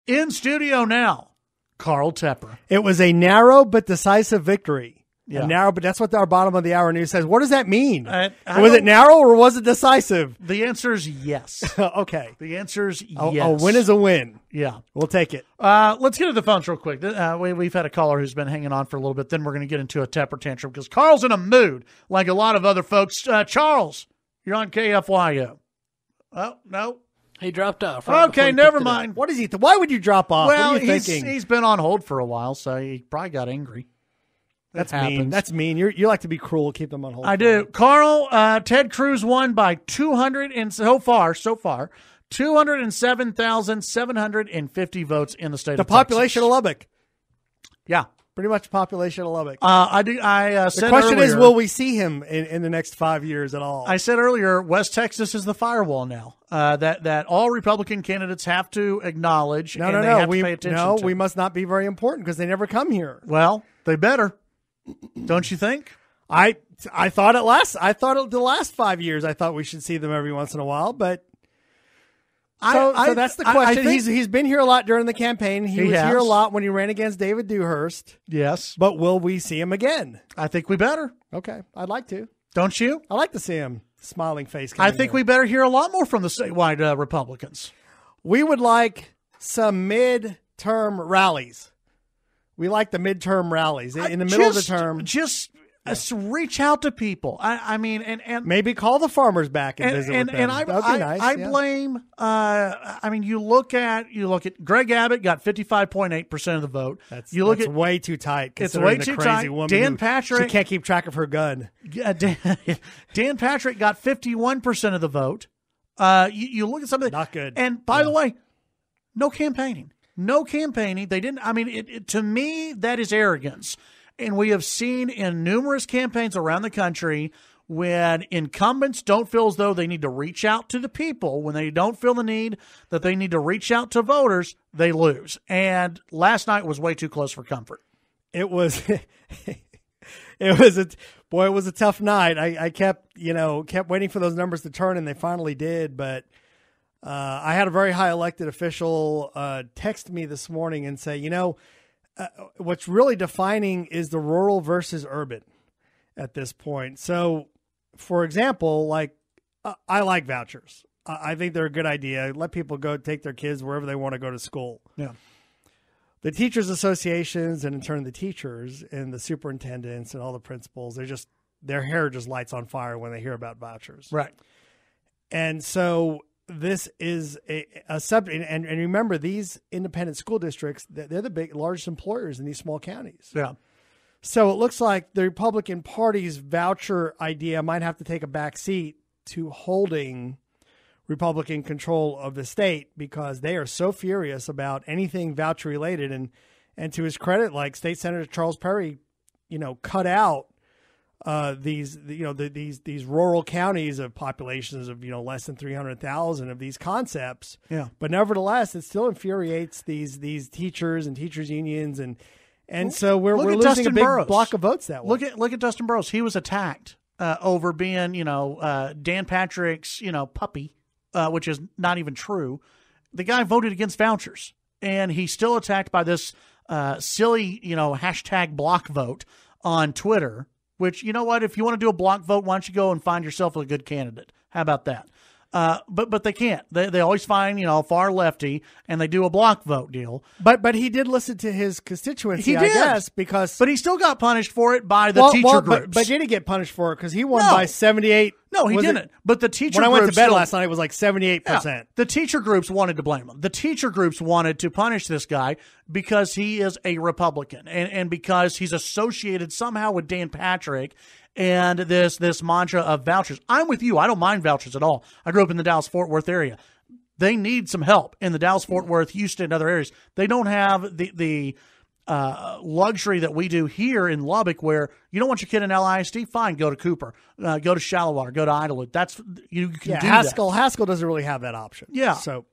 In studio now, Carl Tepper. It was a narrow but decisive victory. Yeah. Narrow, but that's what our bottom of the hour news says. What does that mean? Was it narrow or was it decisive? The answer is yes. Okay. The answer is yes. A win is a win. Yeah. We'll take it. Let's get to the phones real quick. We've had a caller who's been hanging on for a little bit. Then we're going to get into a Tepper tantrum because Carl's in a mood like a lot of other folks. Charles, you're on KFYO. Oh, no. He dropped off. Okay, never mind. What is he? Why would you drop off? Well, what are you thinking? He's been on hold for a while, so he probably got angry. That's mean. That's mean. You like to be cruel. Keep them on hold. I do. Carl, Ted Cruz won by 200 and so far 207,750 votes in the state of Texas. The population of Lubbock. Yeah. Pretty much the population of Lubbock. The question is, will we see him in the next 5 years at all? I said earlier, West Texas is the firewall now. That all Republican candidates have to acknowledge. They have to pay attention to. We must not be very important because they never come here. Well, they better. Don't you think? I thought the last 5 years. I thought we should see them every once in a while, but. So that's the question. He's been here a lot during the campaign. He was here a lot when he ran against David Dewhurst. Yes. But will we see him again? I think we better. Okay. I'd like to. Don't you? I like to see him. Smiling face. I think we better hear a lot more from the statewide Republicans. We would like some mid-term rallies. We like the midterm rallies in the middle of the term. Just reach out to people. I mean, and maybe call the farmers back and visit with them. That'd be nice. I blame. I mean, you look at Greg Abbott got 55.8% of the vote. That's way too tight. It's way too tight. Dan Patrick, she can't keep track of her gun. Dan Patrick got 51% of the vote. You look at something not good. And by the way, no campaigning. No campaigning. They didn't. I mean, to me, that is arrogance. And we have seen in numerous campaigns around the country when incumbents don't feel as though they need to reach out to the people, when they don't feel the need that they need to reach out to voters, they lose. And last night was way too close for comfort. It was. It was a tough night. I kept waiting for those numbers to turn, and they finally did. But I had a very high elected official text me this morning and say, what's really defining is the rural versus urban at this point. So, for example, I like vouchers. I think they're a good idea. Let people go take their kids wherever they want to go to school. Yeah. The teachers associations and in turn the teachers and the superintendents and all the principals, their hair just lights on fire when they hear about vouchers. Right. And so this is a subject, and remember, these independent school districts, they're the largest employers in these small counties. Yeah. So it looks like the Republican Party's voucher idea might have to take a back seat to holding Republican control of the state because they are so furious about anything voucher related. And to his credit, like State Senator Charles Perry, cut out these rural counties of populations of less than 300,000 of these concepts. Yeah. But nevertheless, it still infuriates these teachers and teachers unions and so we're losing Dustin a big Burrows. block of votes that way. Look at Dustin Burrows. He was attacked over being Dan Patrick's puppy, which is not even true. The guy voted against vouchers, and he's still attacked by this silly hashtag block vote on Twitter. Which, you know what, if you want to do a block vote, why don't you go and find yourself a good candidate? How about that? But they can't. They always find, far lefty, and they do a block vote deal. But he did listen to his constituency, I guess, because... But he still got punished for it by the teacher groups. But did he get punished for it? Because he won by 78... No, he didn't. But the teacher groups... When I went to bed last night, it was like 78%. Yeah, the teacher groups wanted to blame him. The teacher groups wanted to punish this guy because he is a Republican and because he's associated somehow with Dan Patrick and this mantra of vouchers. I'm with you. I don't mind vouchers at all. I grew up in the Dallas-Fort Worth area. They need some help in the Dallas-Fort Worth, Houston, and other areas. They don't have the luxury that we do here in Lubbock, where you don't want your kid in LISD, fine, go to Cooper, go to Shallowater, go to Idlewood. That's you can do Haskell. that. Haskell doesn't really have that option. Yeah, so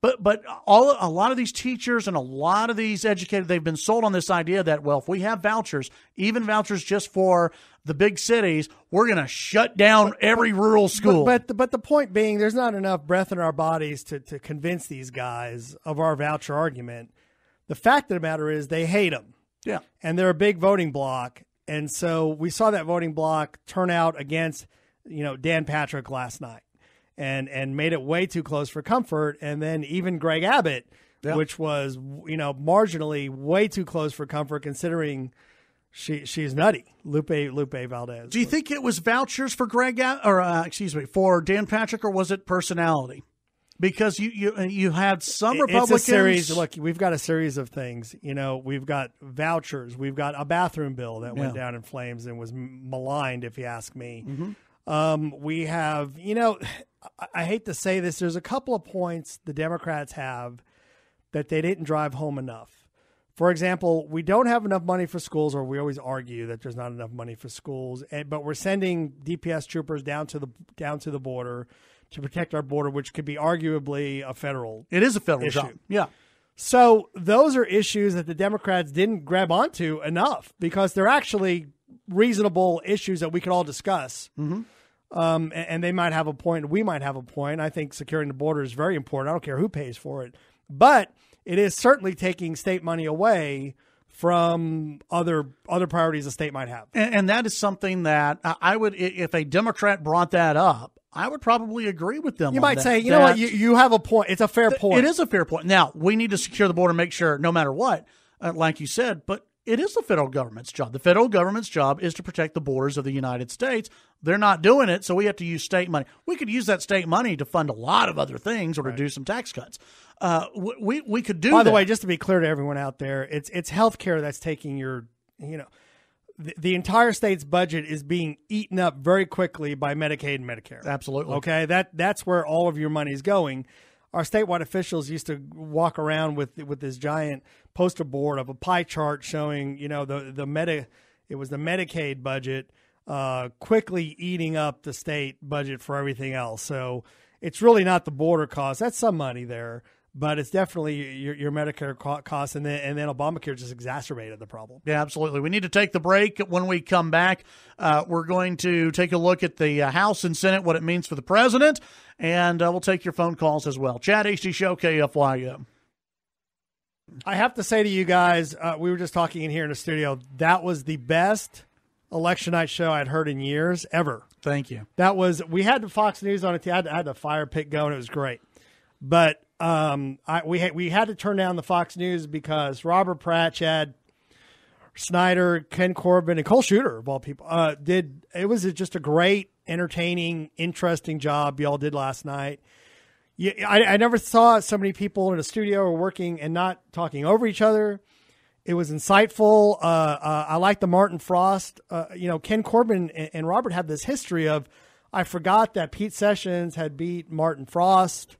but a lot of these teachers and a lot of these educators, they've been sold on this idea that, well, if we have vouchers, even vouchers just for the big cities, we're going to shut down every rural school. But the point being, there's not enough breath in our bodies to convince these guys of our voucher argument. The fact of the matter is they hate them. Yeah. And they're a big voting bloc. And so we saw that voting bloc turn out against, Dan Patrick last night and made it way too close for comfort. And then even Greg Abbott, which was, marginally way too close for comfort considering she's nutty, Lupe Valdez. Do you think it was vouchers for for Dan Patrick, or was it personality? Because you had some Republicans. It's a series. Look, we've got a series of things. We've got vouchers. We've got a bathroom bill that went down in flames and was maligned, if you ask me. Mm-hmm. We have, I hate to say this, there's a couple of points the Democrats have that they didn't drive home enough. For example, we don't have enough money for schools, or we always argue that there's not enough money for schools, but we're sending DPS troopers down to the border to protect our border, which could be arguably a federal It is a federal issue. job. Yeah. So those are issues that the Democrats didn't grab onto enough because they're actually reasonable issues that we could all discuss. Mm-hmm. And they might have a point. We might have a point. I think securing the border is very important. I don't care who pays for it. But it is certainly taking state money away from other priorities the state might have. And that is something that I would, if a Democrat brought that up, I would probably agree with them. You might say, you know what, you have a point. It's a fair point. It is a fair point. Now, we need to secure the border, make sure no matter what, like you said, but it is the federal government's job. The federal government's job is to protect the borders of the United States. They're not doing it, so we have to use state money. We could use that state money to fund a lot of other things or to do some tax cuts. We could do that. By the way, just to be clear to everyone out there, it's health care that's taking your, the entire state's budget is being eaten up very quickly by Medicaid and Medicare. Absolutely. Okay, that's where all of your money is going. Our statewide officials used to walk around with this giant poster board of a pie chart showing, it was the Medicaid budget quickly eating up the state budget for everything else. So it's really not the border cost. That's some money there, but it's definitely your Medicare costs, and then Obamacare just exacerbated the problem. Yeah, absolutely. We need to take the break. When we come back, we're going to take a look at the House and Senate, what it means for the president, and we'll take your phone calls as well. Chad Hasty Show, KFYO. I have to say to you guys, we were just talking in here in the studio, that was the best election night show I'd heard in years, ever. Thank you. We had the Fox News on it. I had the fire pit going. It was great. But we had to turn down the Fox News because Robert Pratt, Chad Snyder, Ken Corbin, and Cole Shooter, of all people, did. It was just a great, entertaining, interesting job y'all did last night. I never saw so many people in a studio or working and not talking over each other. It was insightful. I like the Martin Frost. Ken Corbin and Robert have this history of, I forgot that Pete Sessions had beat Martin Frost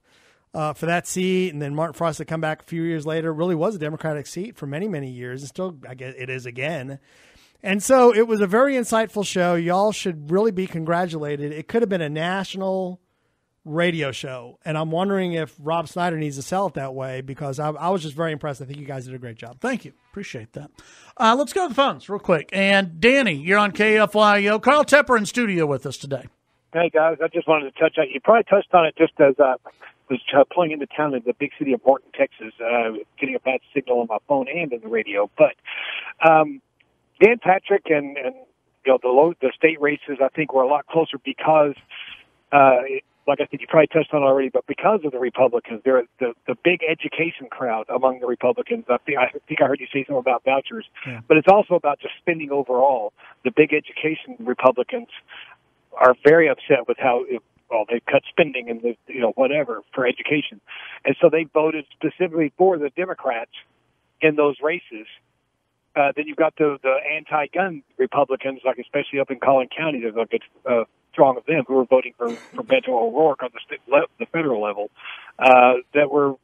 for that seat, and then Martin Frost had come back a few years later. It really was a Democratic seat for many, many years, and still, I guess, it is again. And so it was a very insightful show. Y'all should really be congratulated. It could have been a national radio show, and I'm wondering if Rob Snyder needs to sell it that way, because I was just very impressed. I think you guys did a great job. Thank you. Appreciate that. Let's go to the phones real quick. And Danny, you're on KFYO. Carl Tepper in studio with us today. Hey, guys. I just wanted to touch on, you probably touched on it just as was pulling into town in the big city of Morton, Texas, getting a bad signal on my phone and in the radio. But Dan Patrick and the state races, I think, were a lot closer because, like I think you probably touched on already, but because of the Republicans, they're the big education crowd among the Republicans. I think I heard you say something about vouchers, but it's also about just spending overall. The big education Republicans are very upset with how they cut spending and whatever for education, and so they voted specifically for the Democrats in those races. Then you've got the anti-gun Republicans, like especially up in Collin County. There's a good strong of them who were voting for Beto O'Rourke on the federal level, that were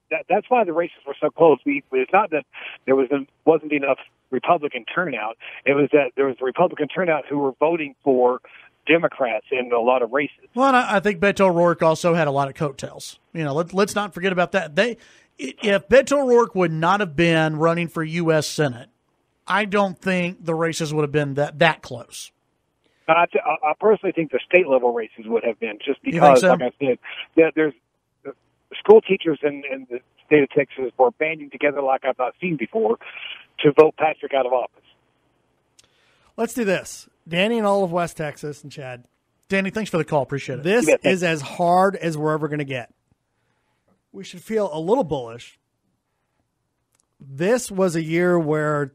that's why the races were so close. It's not that there wasn't enough Republican turnout. It was that there was Republican turnout who were voting for Democrats in a lot of races. Well, and I think Beto O'Rourke also had a lot of coattails. Let's not forget about that. If Beto O'Rourke would not have been running for U.S. Senate, I don't think the races would have been that close. I personally think the state level races would have been, just because, like I said, there's school teachers in the state of Texas were banding together like I've not seen before to vote Patrick out of office. Let's do this. Danny in all of West Texas, and Chad. Danny, thanks for the call. Appreciate it. This is as hard as we're ever going to get. We should feel a little bullish. This was a year where,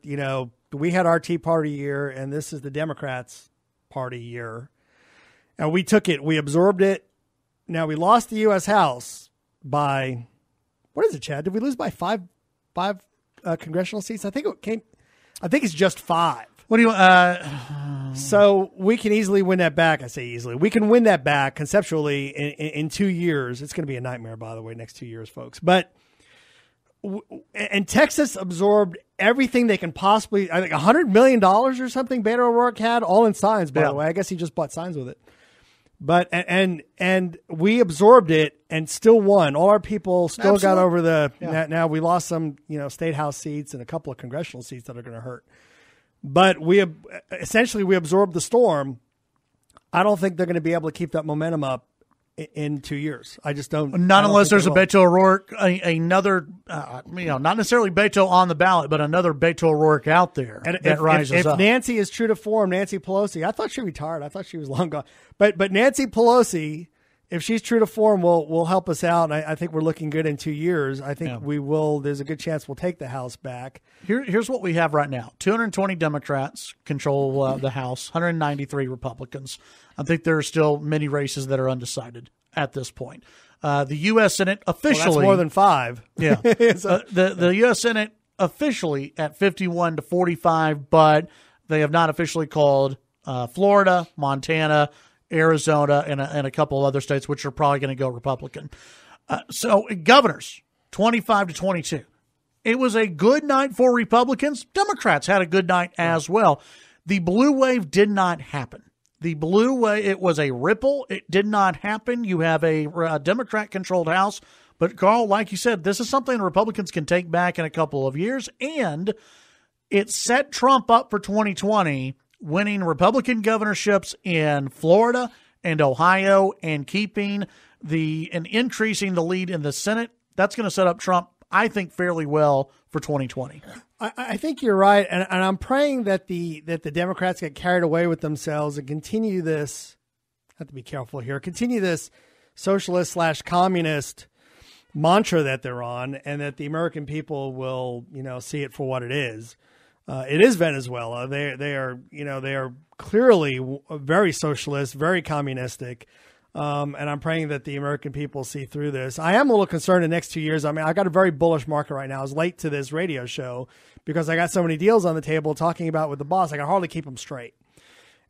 we had our Tea Party year, and this is the Democrats' party year. And we took it. We absorbed it. Now, we lost the U.S. House by, what is it, Chad? Did we lose by five congressional seats? I think it's just 5. What do you So we can easily win that back. I say easily. We can win that back conceptually in 2 years. It's going to be a nightmare, by the way, next 2 years, folks. But and Texas absorbed everything they can possibly. I think $100 million or something. Beto O'Rourke had, all in signs, by the way. I guess he just bought signs with it. But and we absorbed it and still won. All our people still got over the. Yeah. Now we lost some state house seats and a couple of congressional seats that are going to hurt. But we absorbed the storm. I don't think they're going to be able to keep that momentum up in 2 years. I just don't. Not unless there's a Beto O'Rourke, another, not necessarily Beto on the ballot, but another Beto O'Rourke out there that rises up. If Nancy is true to form, Nancy Pelosi, I thought she retired. I thought she was long gone. But Nancy Pelosi, if she's true to form, will help us out. And I think we're looking good in 2 years. I think we will. There's a good chance we'll take the House back. Here's what we have right now. 220 Democrats control the House, 193 Republicans. I think there are still many races that are undecided at this point. The U.S. Senate officially... Well, that's more than 5. Yeah. The U.S. Senate officially at 51 to 45, but they have not officially called Florida, Montana, Arizona, and a couple of other states, which are probably going to go Republican. So governors, 25 to 22. It was a good night for Republicans. Democrats had a good night as well. The blue wave did not happen. The blue wave, it was a ripple. It did not happen. You have a Democrat-controlled House. But, Carl, like you said, this is something the Republicans can take back in a couple of years. And it set Trump up for 2020, winning Republican governorships in Florida and Ohio and keeping and increasing the lead in the Senate. That's going to set up Trump, I think, fairly well for 2020. I think you're right, and I'm praying that the Democrats get carried away with themselves and continue this. I have to be careful here. Continue this socialist/communist mantra that they're on, and that the American people will, see it for what it is. It is Venezuela. They are clearly very socialist, very communistic. And I'm praying that the American people see through this. I am a little concerned in the next 2 years. I mean, I got a very bullish market right now. I was late to this radio show because I got so many deals on the table talking about with the boss. I can hardly keep them straight.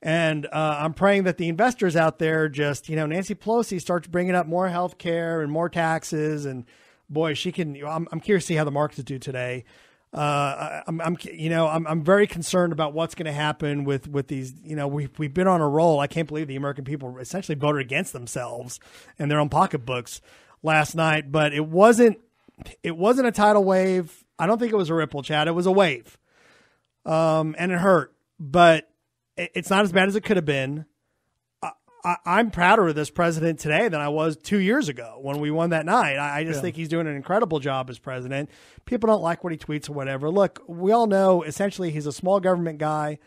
And I'm praying that the investors out there just, Nancy Pelosi starts bringing up more health care and more taxes. And boy, she can. I'm curious to see how the markets do today. I'm very concerned about what's going to happen with these. We've been on a roll. I can't believe the American people essentially voted against themselves and their own pocketbooks last night. But it wasn't a tidal wave. I don't think it was a ripple, Chad. It was a wave, and it hurt. But it's not as bad as it could have been. I'm prouder of this president today than I was 2 years ago when we won that night. I just think he's doing an incredible job as president. People don't like what he tweets or whatever. Look, we all know essentially he's a small government guy,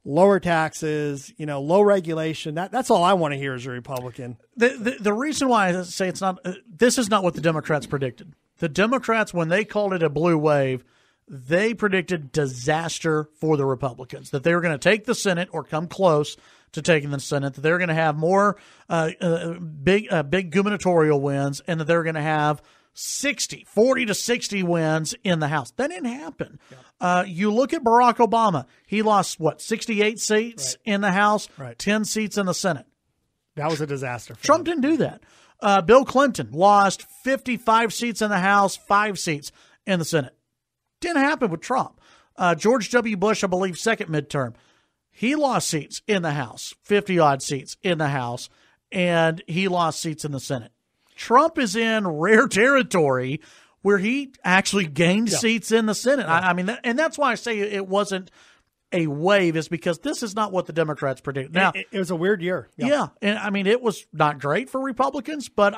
lower taxes, low regulation. That's all I want to hear as a Republican. The reason why I say it's not this is not what the Democrats predicted. The Democrats, when they called it a blue wave, they predicted disaster for the Republicans, that they were going to take the Senate or come close to taking the Senate, that they're going to have more big gubernatorial wins, and that they're going to have 40 to 60 wins in the House. That didn't happen. Yeah. You look at Barack Obama. He lost, 68 seats in the House, 10 seats in the Senate. That was a disaster. Trump didn't do that. Bill Clinton lost 55 seats in the House, 5 seats in the Senate. Didn't happen with Trump. George W. Bush, I believe, second midterm. He lost seats in the House, 50-odd seats in the House, and he lost seats in the Senate. Trump is in rare territory where he actually gained seats in the Senate. I mean, and that's why I say it wasn't a wave, is because this is not what the Democrats predicted. Now, it was a weird year. Yeah, and I mean, it was not great for Republicans, but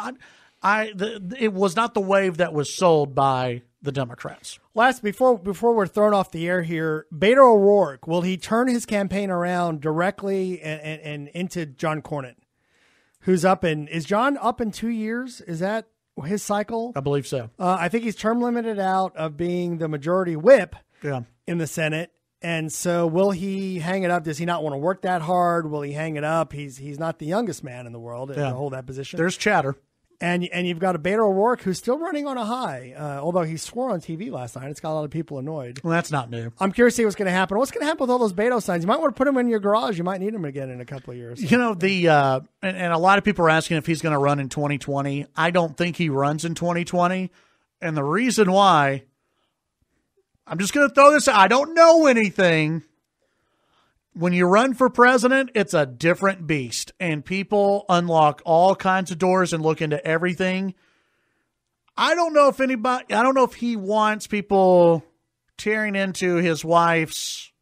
it was not the wave that was sold by the Democrats. Last, before we're thrown off the air here, Beto O'Rourke, will he turn his campaign around directly and into John Cornyn, who's is John up in 2 years? Is that his cycle? I believe so. I think he's term limited out of being the majority whip in the Senate. And so will he hang it up? Does he not want to work that hard? Will he hang it up? He's not the youngest man in the world to hold that position. There's chatter. And you've got a Beto O'Rourke who's still running on a high, although he swore on TV last night. It's got a lot of people annoyed. Well, that's not new. I'm curious to see what's going to happen. What's going to happen with all those Beto signs? You might want to put them in your garage. You might need them again in a couple of years. You know, and a lot of people are asking if he's going to run in 2020. I don't think he runs in 2020. And the reason why, I'm just going to throw this out. I don't know anything. When you run for president, it's a different beast, and people unlock all kinds of doors and look into everything. I don't know if he wants people tearing into his wife's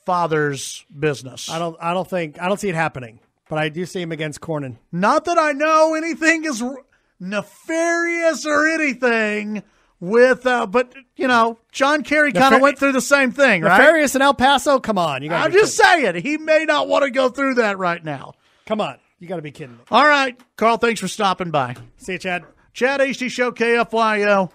father's business. I don't see it happening, but I do see him against Cornyn. Not that I know anything is nefarious or anything. But you know, John Kerry kind of went through the same thing, right? Nefarious in El Paso? Come on. I'm just saying, he may not want to go through that right now. Come on. You got to be kidding me. All right. Carl, thanks for stopping by. See you, Chad. Chad Hasty Show, KFYO.